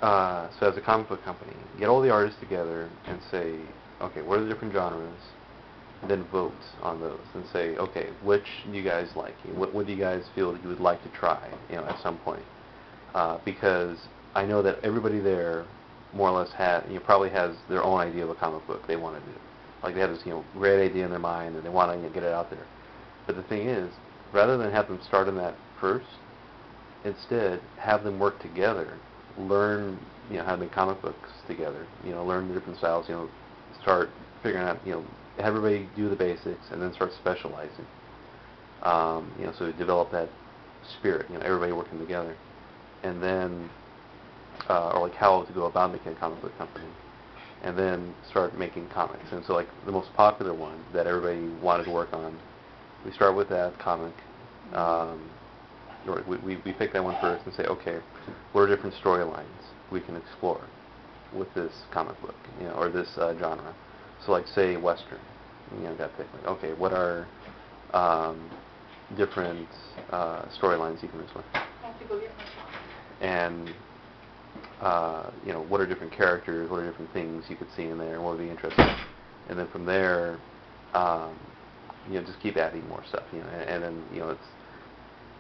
so as a comic book company, get all the artists together and say, okay, what are the different genres? And then vote on those and say, okay, which do you guys like? What do you guys feel you would like to try, at some point? Because I know that everybody there more or less probably has their own idea of a comic book they want to do. Like they have this, great idea in their mind and they want to get it out there. But the thing is, rather than have them start on that first, instead have them work together, learn, how to make comic books together, learn the different styles, start figuring out, have everybody do the basics and then start specializing. So develop that spirit, everybody working together. And then, or like how to go about making a comic book company. And then start making comics. And so like the most popular one that everybody wanted to work on, we start with that comic. We pick that one first and say, okay, what are different storylines we can explore with this comic book, or this genre? So like say Western, got picked. Like, okay, what are different storylines you can explore? And what are different characters? What are different things you could see in there? What would be interesting? And then from there, just keep adding more stuff. And then it's.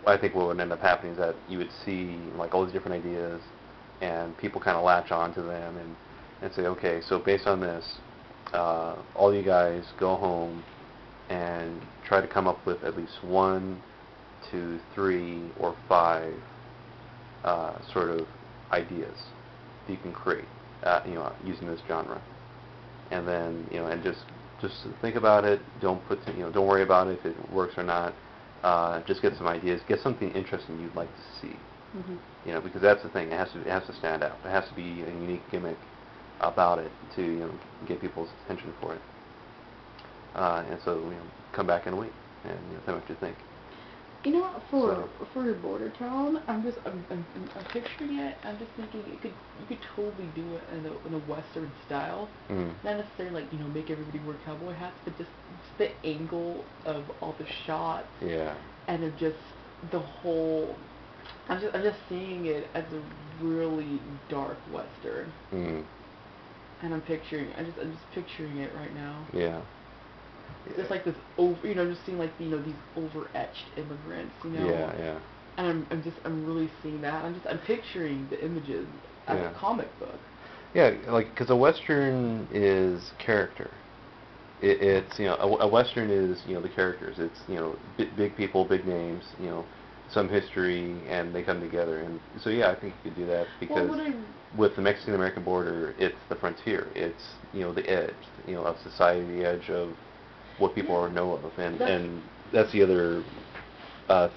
I think what would end up happening is that you would see like all these different ideas, and people kind of latch on to them and say, okay, so based on this, all you guys go home and try to come up with at least 1, 2, 3, or 5 sort of ideas that you can create, using this genre. And then, and just think about it. Don't don't worry about it if it works or not. Just get some ideas. Get something interesting you'd like to see. Mm-hmm. Because that's the thing. It has to stand out. It has to be a unique gimmick about it to get people's attention for it. And so come back and wait and tell me what you think. For Border Town, I'm picturing it. I'm just thinking you could totally do it in a Western style. Mm. Not necessarily make everybody wear cowboy hats, but just the angle of all the shots. Yeah. And of just the whole. I'm just seeing it as a really dark Western. Mm. And I'm just picturing it right now. Yeah. Just like this just seeing like these over-etched immigrants, Yeah, yeah. And I'm really seeing that. I'm picturing the images as a comic book. Yeah, because a Western is character. It's a Western is the characters. It's big people, big names, some history, and they come together. And so I think you could do that because with the Mexican-American border, it's the frontier. It's the edge, of society, the edge of what people know of, and that's the other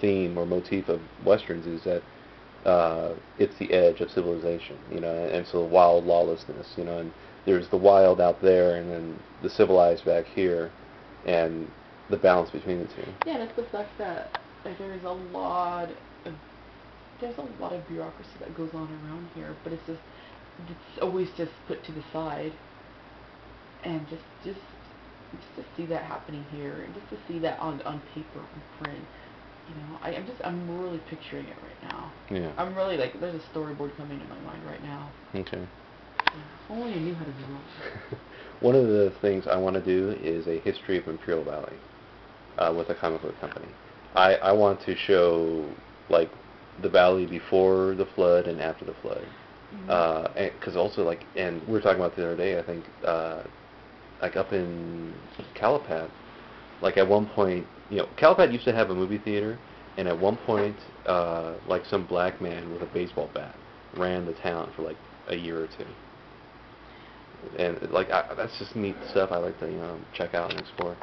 theme or motif of Westerns is that it's the edge of civilization, and so wild lawlessness, and there's the wild out there, and then the civilized back here, and the balance between the two. Yeah, and it's the fact that there's a lot of bureaucracy that goes on around here, but it's always just put to the side, and just to see that happening here, and just to see that on paper, on print, I'm really picturing it right now. Yeah. I'm really there's a storyboard coming in my mind right now. Okay. If only I knew how to draw. One of the things I want to do is a history of Imperial Valley with a comic book company. I want to show the valley before the flood and after the flood, because also and we were talking about the other day. I think up in Calipat, at one point, Calipat used to have a movie theater, and at one point, some black man with a baseball bat ran the town for a year or two. And that's just neat stuff I like to check out and explore.